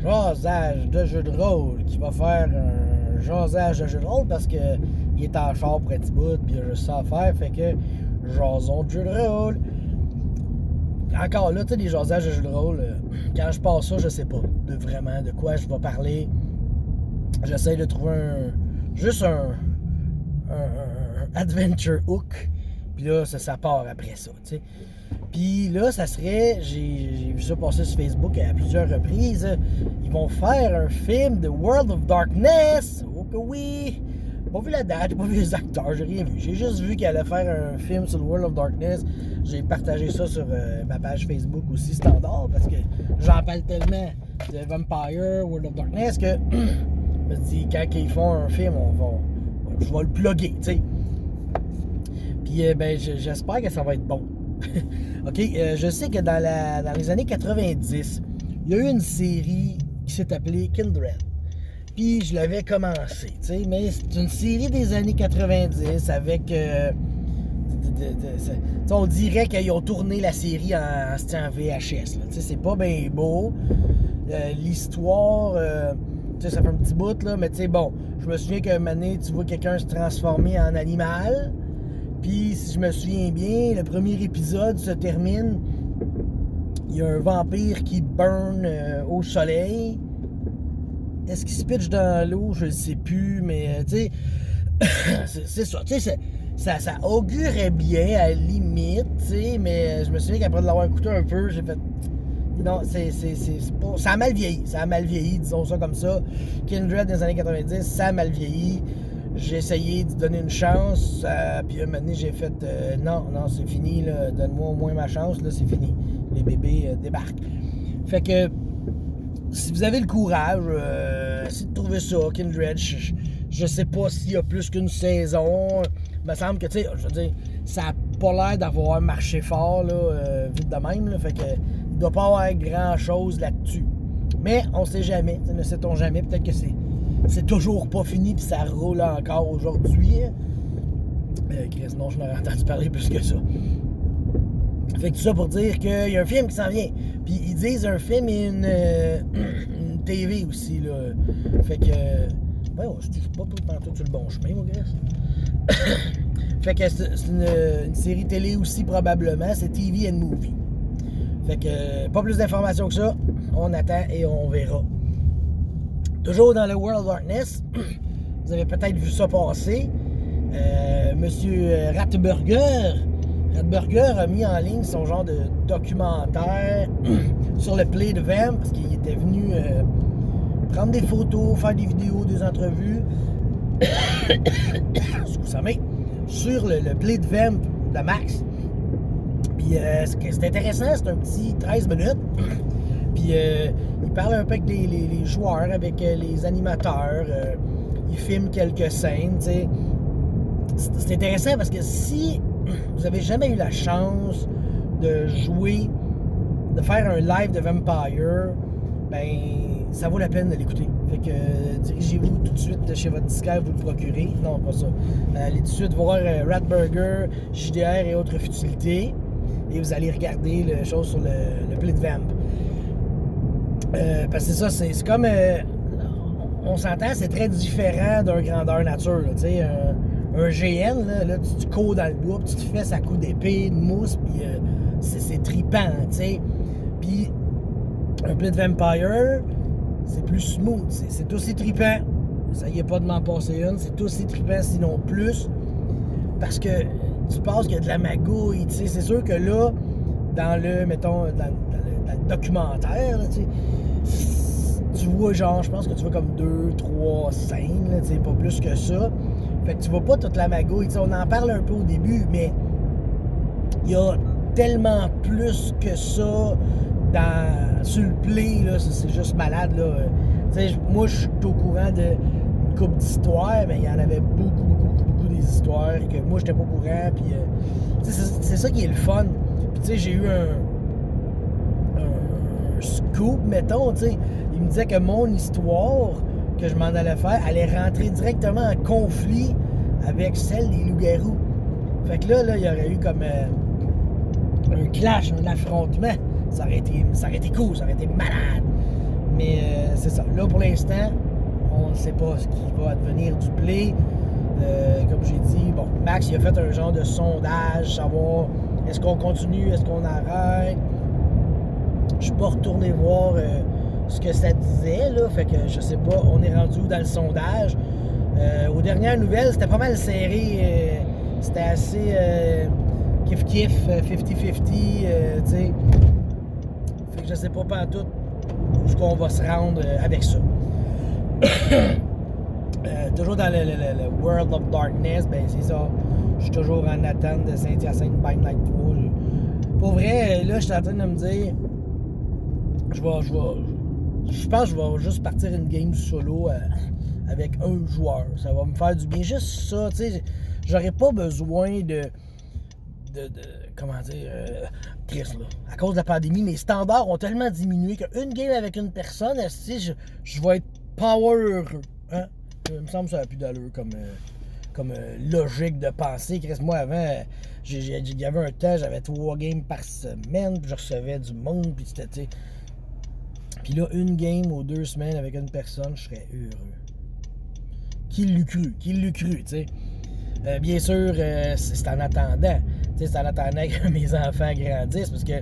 jasage de jeu de rôle qui va faire un jasage de jeu de rôle parce que il est en char pour un petit bout puis il a juste ça à faire, fait que jason de jeu de rôle. Encore là, tu sais, les jasages de jeu de rôle, quand je passe ça, je sais pas vraiment de quoi je vais parler. J'essaie de trouver juste un adventure hook, puis là, ça part après ça, tu sais. Puis là, ça serait, j'ai vu ça passer sur Facebook à plusieurs reprises, ils vont faire un film de World of Darkness, oh que oui! J'ai pas vu la date, j'ai pas vu les acteurs, j'ai rien vu. J'ai juste vu qu'elle allait faire un film sur le World of Darkness. J'ai partagé ça sur ma page Facebook aussi, standard, parce que j'en parle tellement de Vampire, World of Darkness, que je me dis, quand ils font un film, je vais le plugger, tu sais. Puis, j'espère que ça va être bon. OK, je sais que dans les années 90, il y a eu une série qui s'est appelée Kindred. Puis je l'avais commencé, tu sais, mais c'est une série des années 90 avec... on dirait qu'ils ont tourné la série en VHS, tu sais, c'est pas bien beau. L'histoire, tu sais, ça fait un petit bout, là, mais tu sais, bon, je me souviens qu'un moment donné, tu vois quelqu'un se transformer en animal. Puis, si je me souviens bien, le premier épisode se termine. Il y a un vampire qui burn au soleil. Est-ce qu'il se pitch dans l'eau? Je ne sais plus, mais tu sais, c'est ça. Tu sais, ça augurait bien à la limite, tu sais, mais je me souviens qu'après de l'avoir écouté un peu, j'ai fait. Non, c'est pas. Ça a mal vieilli. Ça a mal vieilli, disons ça comme ça. Kindred des années 90, ça a mal vieilli. J'ai essayé de donner une chance, puis un moment donné, j'ai fait non, c'est fini, là, donne-moi au moins ma chance, là, c'est fini. Les bébés débarquent. Fait que, si vous avez le courage, essayez de trouver ça, Kindred. Je sais pas s'il y a plus qu'une saison. Il me semble que, tu sais, je veux dire, ça a pas l'air d'avoir marché fort, là, vite de même, là, fait que, il doit pas avoir grand-chose là-dessus. Mais, on sait jamais, ne sait-on jamais, peut-être que c'est toujours pas fini puis ça roule encore aujourd'hui. Chris, non, je n'aurais entendu parler plus que ça. Fait que tout ça pour dire qu'il y a un film qui s'en vient. Puis ils disent un film et une TV aussi, là. Fait que... je suis pas tout le temps sur le bon chemin, mon gars. Fait que c'est une série télé aussi, probablement. C'est TV and Movie. Fait que pas plus d'informations que ça. On attend et on verra. Toujours dans le World of Darkness, vous avez peut-être vu ça passer. Monsieur Ratburger a mis en ligne son genre de documentaire sur le Play de Vamp parce qu'il était venu prendre des photos, faire des vidéos, des entrevues. Excusez-moi. Sur le Play de Vamp de Max. Puis c'est intéressant, c'est un petit 13 minutes. Puis il parle un peu avec les joueurs, avec les animateurs. Il filme quelques scènes, tu sais. C'est intéressant parce que si vous avez jamais eu la chance de jouer, de faire un live de Vampire, ben ça vaut la peine de l'écouter. Fait que dirigez-vous tout de suite chez votre disquaire, vous le procurez. Non, pas ça. Allez tout de suite voir Ratburger, JDR et autres futilités. Et vous allez regarder les choses sur le Play de Vamp. Parce que c'est ça, c'est comme... on s'entend, c'est très différent d'un grandeur nature. Tu sais, un GN, là tu cours dans le bois, puis tu te fais à coups d'épée, de mousse, puis c'est trippant, tu sais. Puis un Play de Vampire, c'est plus smooth, c'est aussi trippant. Ça y est pas de m'en passer une, c'est aussi trippant, sinon plus. Parce que tu penses qu'il y a de la magouille, tu sais. C'est sûr que là, dans le, mettons, dans le documentaire, là, tu sais, tu vois genre, je pense que tu vois comme 2-3 scènes, là, tu sais, pas plus que ça. Fait que tu vois pas toute la magouille, tu sais, on en parle un peu au début, mais il y a tellement plus que ça sur le play, là, c'est juste malade, là. Tu sais, moi, je suis au courant d'une couple d'histoires, mais il y en avait beaucoup des histoires que moi, j'étais pas au courant, puis c'est ça qui est le fun. Puis tu sais, j'ai eu un scoop, mettons, tu sais. Il me disait que mon histoire que je m'en allais faire allait rentrer directement en conflit avec celle des loups-garous. Fait que là, il y aurait eu comme un clash, un affrontement. Ça aurait été cool, ça aurait été malade. Mais c'est ça. Là, pour l'instant, on ne sait pas ce qui va advenir du play. Comme j'ai dit, bon, Max, il a fait un genre de sondage, savoir est-ce qu'on continue, est-ce qu'on arrête. Je suis pas retourné voir ce que ça disait, là, fait que je sais pas, on est rendu où dans le sondage. Aux dernières nouvelles, c'était pas mal serré, c'était assez kiff-kiff, 50-50, tu sais. Fait que je sais pas pantoute où est-ce qu'on va se rendre avec ça. Toujours dans le World of Darkness, ben c'est ça. Je suis toujours en attente de Saint-Hyacinthe Bind Night 3. Pour vrai, là, je suis en train de me dire, je pense que je vais juste partir une game solo avec un joueur. Ça va me faire du bien. Juste ça, tu sais, j'aurais pas besoin de comment dire, Chris, là. À cause de la pandémie, mes standards ont tellement diminué qu'une game avec une personne, je vais être power heureux. Hein? Il me semble que ça n'a plus d'allure comme logique de pensée. Chris, moi, avant, il y avait un temps, j'avais 3 games par semaine, puis je recevais du monde, puis c'était, puis là, une game ou 2 semaines avec une personne, je serais heureux. Qui l'eût cru, tu sais. Bien sûr, c'est en attendant. C'est en attendant que mes enfants grandissent, parce que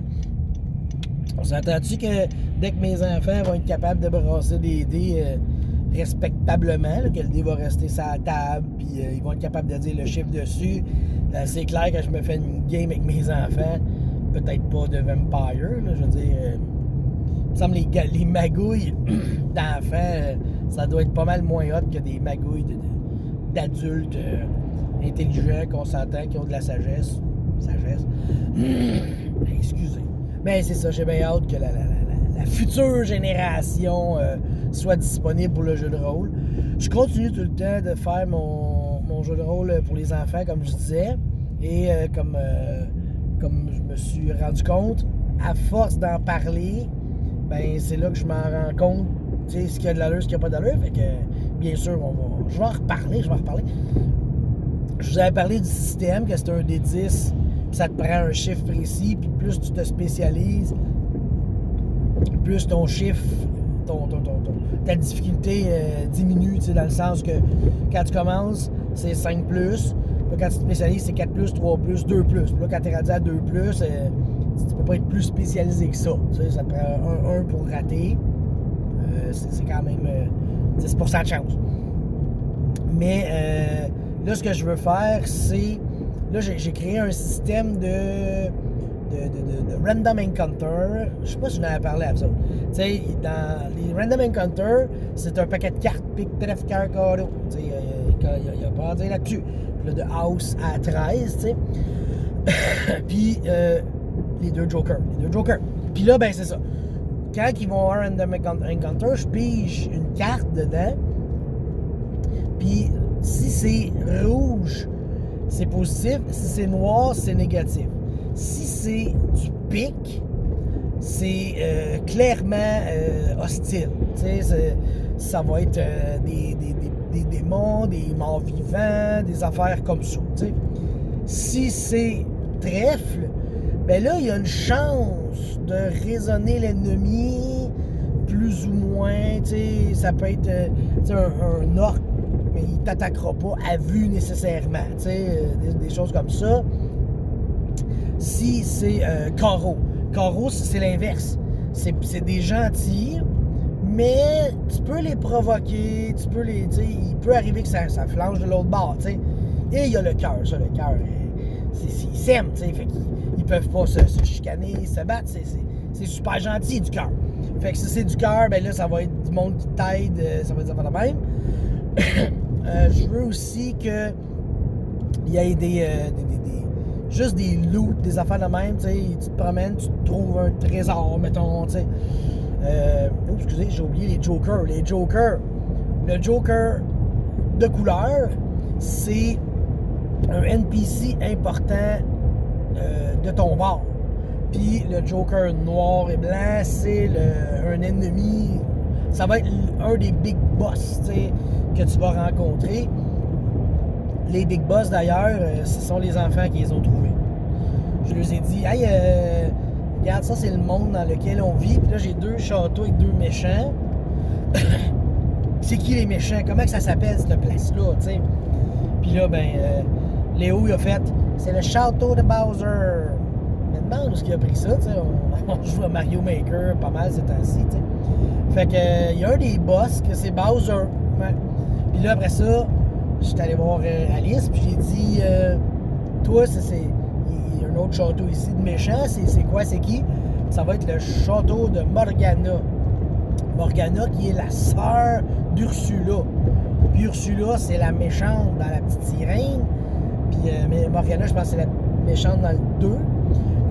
on s'entend-tu que dès que mes enfants vont être capables de brasser des dés respectablement, là, que le dé va rester sur la table, puis ils vont être capables de dire le chiffre dessus, c'est clair que je me fais une game avec mes enfants, peut-être pas de Vampire, là, je veux dire, il me semble les magouilles d'enfants, ça doit être pas mal moins hot que des magouilles d'adultes intelligents, qu'on s'entend, qui ont de la sagesse. Excusez. Mais c'est ça, j'ai bien hâte que la future génération soit disponible pour le jeu de rôle. Je continue tout le temps de faire mon jeu de rôle pour les enfants, comme je disais. Et comme je me suis rendu compte, à force d'en parler, ben c'est là que je m'en rends compte, tu sais, ce qu'il y a de l'allure, ce qu'il n'y a pas d'allure. Fait que, bien sûr, je vais en reparler. Je vous avais parlé du système, que c'est un D10, puis ça te prend un chiffre précis, puis plus tu te spécialises, plus ton chiffre, ta difficulté diminue, tu sais, dans le sens que quand tu commences, c'est 5+, puis quand tu te spécialises, c'est 4+, 3+, 2+. Puis là, quand tu es rendu à 2+, tu peux pas être plus spécialisé que ça. Tu sais, ça te prend un pour rater. C'est quand même 10% de chance. Mais là, ce que je veux faire, c'est... Là, j'ai créé un système de Random Encounter. Je sais pas si je en avais parlé à vous autres. Tu sais, dans les Random Encounter, c'est un paquet de cartes, pic, trèfle, cœur, carreau. Tu sais, il n'y a pas à dire là-dessus. Puis là, de House à 13, tu sais. Puis, les deux jokers. Puis là, ben, c'est ça. Quand ils vont avoir un Random Encounter, je pige une carte dedans. Puis, si c'est rouge, c'est positif. Si c'est noir, c'est négatif. Si c'est du pic, c'est clairement hostile. Tu sais, ça va être des démons, des morts vivants, des affaires comme ça. Tu sais. Si c'est trèfle, ben là, il y a une chance de raisonner l'ennemi, plus ou moins. Tu sais, ça peut être un orc, mais il t'attaquera pas à vue nécessairement. Tu sais, des choses comme ça. Si c'est carreau, c'est l'inverse. C'est des gentils, mais tu peux les provoquer, il peut arriver que ça flanche de l'autre bord, tu sais. Et il y a le cœur, ça, le cœur, ils s'aiment, tu sais, fait qu'ils peuvent pas se chicaner, se battre, c'est super gentil du cœur. Fait que si c'est du cœur, ben là, ça va être du monde qui t'aide, ça va être ça de même. Je veux aussi que il y ait juste des loots, des affaires de même, tu sais, tu te promènes, tu trouves un trésor, mettons, tu sais. Excusez, j'ai oublié les jokers. Le joker de couleur, c'est un NPC important de ton bord. Puis le joker noir et blanc, c'est un ennemi. Ça va être un des big boss, tu sais, que tu vas rencontrer. Les big boss, d'ailleurs, ce sont les enfants qui les ont trouvés. Je leur ai dit, hey, regarde, ça, c'est le monde dans lequel on vit. Puis là, j'ai 2 châteaux avec 2 méchants. c'est qui les méchants? Comment que ça s'appelle, cette place-là, tu sais? Puis là, Léo, il a fait, c'est le château de Bowser. Je me demande où est-ce qu'il a pris ça, tu sais. On joue à Mario Maker pas mal ces temps-ci, tu sais. Fait que, il y a un des boss que c'est Bowser. Ouais. Puis là, après ça, j'étais allé voir Alice, puis j'ai dit, toi, il y a un autre château ici de méchant, c'est quoi, c'est qui? Ça va être le château de Morgana. Morgana qui est la sœur d'Ursula. Puis Ursula, c'est la méchante dans La Petite Sirène. Puis Morgana, je pense que c'est la méchante dans le 2.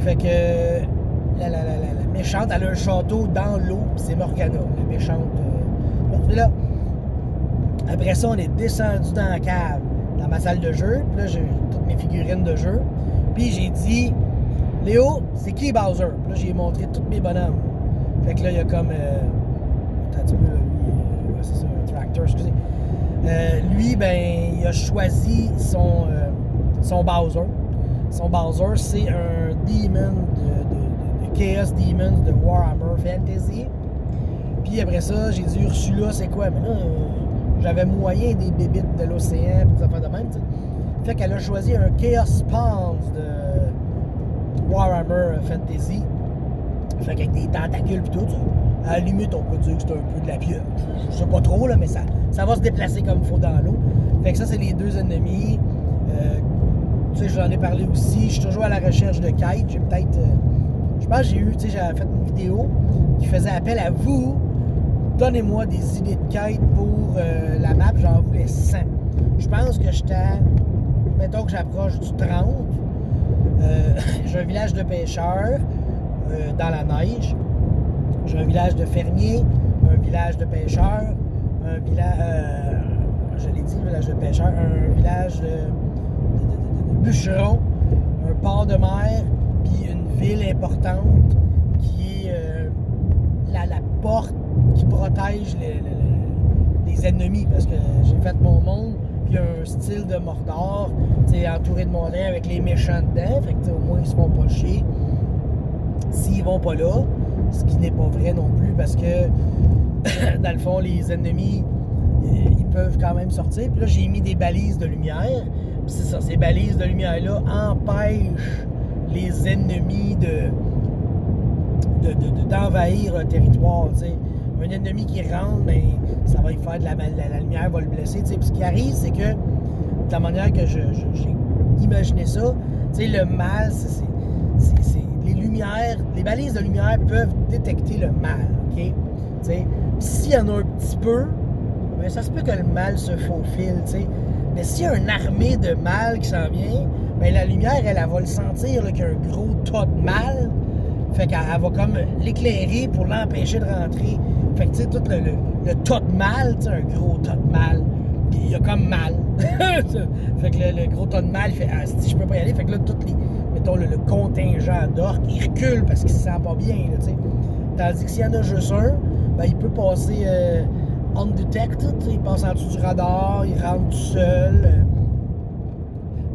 Fait que la méchante, elle a un château dans l'eau, puis c'est Morgana, la méchante. Puis là, après ça, on est descendu dans la cave, dans ma salle de jeu. Puis là, j'ai toutes mes figurines de jeu. Puis j'ai dit, Léo, c'est qui Bowser? Puis là, j'ai montré tous mes bonhommes. Fait que là, il y a comme... attends un petit peu, lui, c'est ça, un tracteur, excusez. Lui, il a choisi son Bowser. Son Bowser, c'est un demon de Chaos Demons de Warhammer Fantasy. Puis après ça, j'ai dit Ursula, c'est quoi? Mais là, j'avais moyen des bébites de l'océan, pis des affaires de même, t'sais. Fait qu'elle a choisi un Chaos Spawns de Warhammer Fantasy. Fait qu'avec des tentacules pis tout, à la limite, on peut dire que c'est un peu de la pieuvre. Je sais pas trop, là, mais ça va se déplacer comme il faut dans l'eau. Fait que ça, c'est les deux ennemis. Tu sais, j'en ai parlé aussi. Je suis toujours à la recherche de quêtes. J'ai peut-être... je pense que j'avais fait une vidéo qui faisait appel à vous. Donnez-moi des idées de quêtes pour la map. J'en voulais 100. Je pense que j'étais à... Mettons que j'approche du 30. J'ai un village de pêcheurs dans la neige. J'ai un village de fermiers, un village de pêcheurs, un village... je l'ai dit, le village de pêcheurs, un village de bûcherons, un port de mer, puis une ville importante qui est la porte qui protège les ennemis, parce que j'ai fait mon monde, puis il y a un style de Mordor, entouré de montagnes avec les méchants dedans, fait que au moins ils se font pas chier s'ils vont pas là, ce qui n'est pas vrai non plus, parce que dans le fond, les ennemis ils peuvent quand même sortir. Puis là, j'ai mis des balises de lumière. Puis c'est ça, ces balises de lumière-là empêchent les ennemis d'envahir un territoire, t'sais. Un ennemi qui rentre, ça va lui faire de la lumière, va le blesser, t'sais. Puis ce qui arrive, c'est que, de la manière que j'ai imaginé ça, le mal, c'est les lumières, les balises de lumière peuvent détecter le mal, OK? T'sais. S'il y en a un petit peu, ça se peut que le mal se faufile, tu sais. Mais s'il y a une armée de mal qui s'en vient, la lumière, elle va le sentir qu'il y a un gros tas de mal. Fait qu'elle va comme l'éclairer pour l'empêcher de rentrer. Fait que tu sais, tout le tas de mal, tu sais, un gros tas de mal, il y a comme mal. Fait que le gros tas de mal, il fait, si je peux pas y aller, fait que là, mettons, le contingent d'orques, il recule parce qu'il se sent pas bien, tu sais. Tandis que s'il y en a juste un, il peut passer... undetected, il passe en dessous du radar, il rentre tout seul.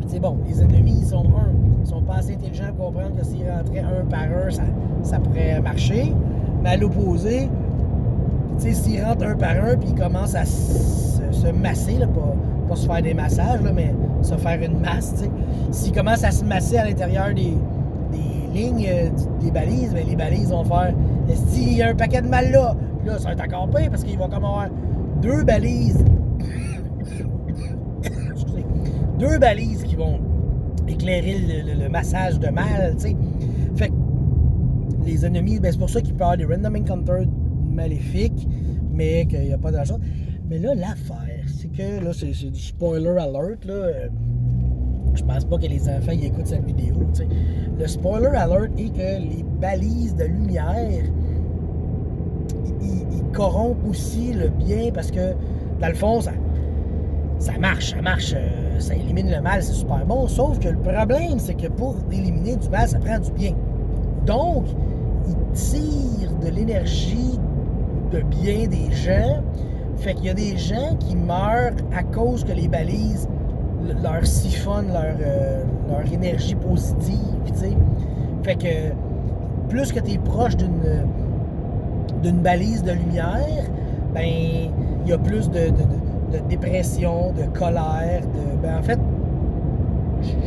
Puis bon, les ennemis, ils sont pas assez intelligents pour comprendre que s'ils rentraient un par un, ça pourrait marcher. Mais à l'opposé, s'ils rentrent un par un, puis ils commencent à se masser, là, pas se faire des massages, là, mais se faire une masse, t'sais. S'ils commencent à se masser à l'intérieur des lignes, des balises, les balises vont faire « S'il y a un paquet de mal là », puis là, ça va être encore pire parce qu'ils vont comme avoir deux balises. Excusez. Deux balises qui vont éclairer le massage de mal, tu sais. Fait que les ennemis, c'est pour ça qu'il peut y avoir des random encounters maléfiques, mais qu'il n'y a pas d'argent. Mais là, l'affaire, c'est que là, c'est du spoiler alert, là. Je pense pas que les enfants ils écoutent cette vidéo, tu sais. Le spoiler alert est que les balises de lumière ils corrompent aussi le bien parce que, dans le fond, ça marche, ça élimine le mal, c'est super bon. Sauf que le problème, c'est que pour éliminer du mal, ça prend du bien. Donc, ils tirent de l'énergie de bien des gens. Fait qu'il y a des gens qui meurent à cause que les balises leur siphonnent leur énergie positive, tu sais. Fait que, plus que tu es proche d'une balise de lumière, ben il y a plus de dépression, de colère, en fait,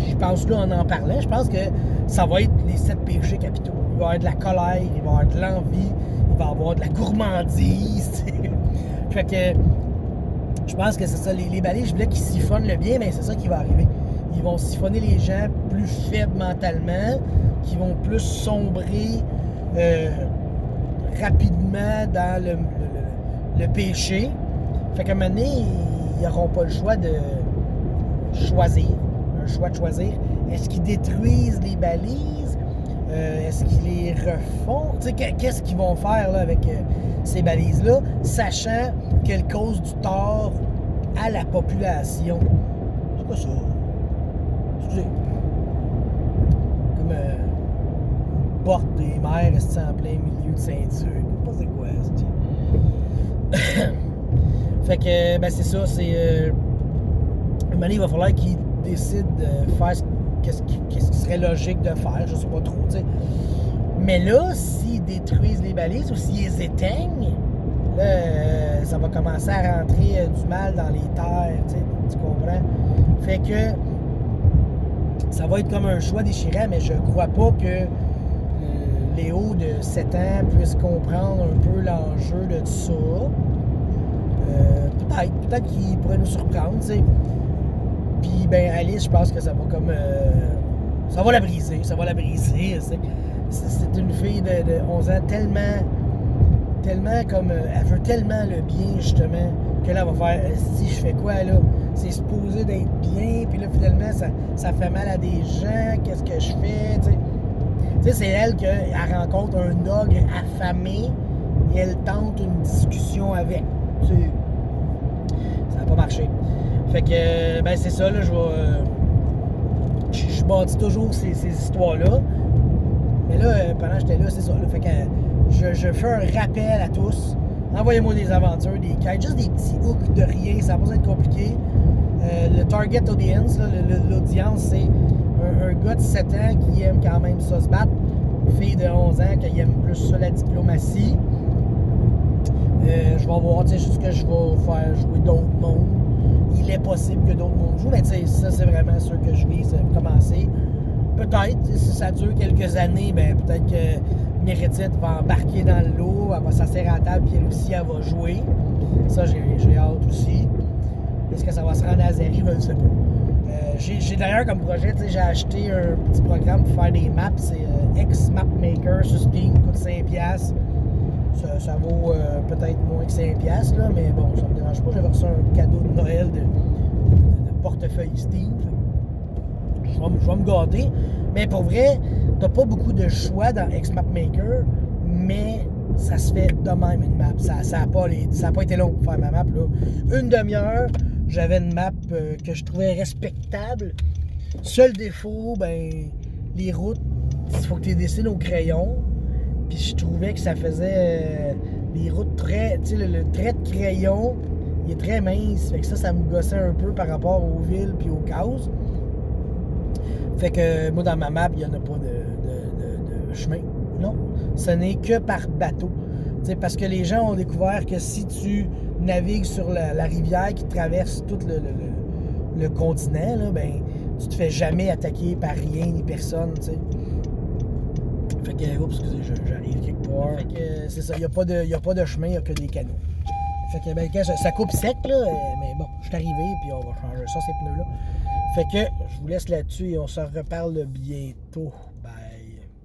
je pense là, en parlant, je pense que ça va être les 7 péchés capitaux. Il va y avoir de la colère, il va y avoir de l'envie, il va y avoir de la gourmandise. Fait que je pense que c'est ça. Les balises, je voulais qu'ils siphonnent le bien, mais c'est ça qui va arriver. Ils vont siphonner les gens plus faibles mentalement, qui vont plus sombrer rapidement dans le péché. Fait qu'à un moment donné, ils n'auront pas le choix de choisir. Un choix de choisir. Est-ce qu'ils détruisent les balises? Est-ce qu'ils les refont? Tu sais, qu'est-ce qu'ils vont faire là, avec ces balises-là, sachant qu'elles causent du tort à la population? C'est quoi ça? Excusez. Comme une porte des mers en plein milieu de ceinture. Je sais pas c'est quoi, c'est... Fait que, ben c'est ça, c'est... un moment donné, il va falloir qu'ils décident de faire qu'est-ce qui serait logique de faire, je sais pas trop, tu sais. Mais là, s'ils détruisent les balises ou s'ils les éteignent, là, ça va commencer à rentrer du mal dans les terres, tu comprends? Fait que ça va être comme un choix déchirant, mais je crois pas que Léo de 7 ans puisse comprendre un peu l'enjeu de tout ça. Peut-être qu'il pourrait nous surprendre, tu sais. Puis, ben, Alice, je pense que ça va comme... ça va la briser, tu sais. C'est une fille de 11 ans tellement comme... elle veut tellement le bien, justement, que là, elle va faire... si je fais quoi, là? C'est supposé d'être bien, puis là, finalement, ça fait mal à des gens. Qu'est-ce que je fais, tu sais? Tu sais, c'est elle qu'elle rencontre un ogre affamé et elle tente une discussion avec. Tu sais, ça n'a pas marché. Fait que, ben c'est ça, là, je bâtis toujours ces histoires-là. Mais là, pendant que j'étais là, c'est ça. Là, fait que je fais un rappel à tous. Envoyez-moi des aventures, des quêtes, juste des petits hooks de rien, ça va pas être compliqué. Le target audience, là, l'audience, c'est un gars de 7 ans qui aime quand même ça se battre. Une fille de 11 ans qui aime plus ça la diplomatie. Je vais voir, tu sais, juste que je vais faire jouer d'autres mondes. Il est possible que d'autres mondes jouent, mais tu sais, ça, c'est vraiment sûr que je vise commencer. Peut-être, si ça dure quelques années, ben peut-être que Mérédith va embarquer dans le lot, elle va s'asseoir à la table, puis elle aussi, elle va jouer. Ça, j'ai hâte aussi. Est-ce que ça va se rendre à Zeri? Je ne sais pas. J'ai d'ailleurs comme projet, j'ai acheté un petit programme pour faire des maps. C'est X-Mapmaker sur Steam, coûte 5$. Ça vaut peut-être moins que 5$, là, mais bon, ça me dérange pas. J'avais reçu un cadeau de Noël de portefeuille Steam. Je vais me gâter. Mais pour vrai, t'as pas beaucoup de choix dans X-Mapmaker, mais ça se fait de même une map. Ça a pas été long pour faire ma map, là. Une demi-heure, j'avais une map que je trouvais respectable. Seul défaut, ben, les routes, il faut que tu les dessines au crayon. Puis je trouvais que ça faisait des routes très... Tu sais, le trait de crayon, il est très mince. Fait que ça me gossait un peu par rapport aux villes puis aux cases. Fait que moi, dans ma map, il n'y en a pas de chemin. Non, ce n'est que par bateau. Tu sais, parce que les gens ont découvert que si tu navigues sur la rivière qui traverse tout le continent, là, ben, tu te fais jamais attaquer par rien ni personne, tu sais. Fait que, oups, excusez, j'arrive quelque part. Fait que, c'est ça, il n'y a pas de chemin, il n'y a que des canaux. Fait que, ben, ça coupe sec, là, mais bon, je suis arrivé, puis on va changer ça, ces pneus-là. Fait que, je vous laisse là-dessus et on se reparle bientôt.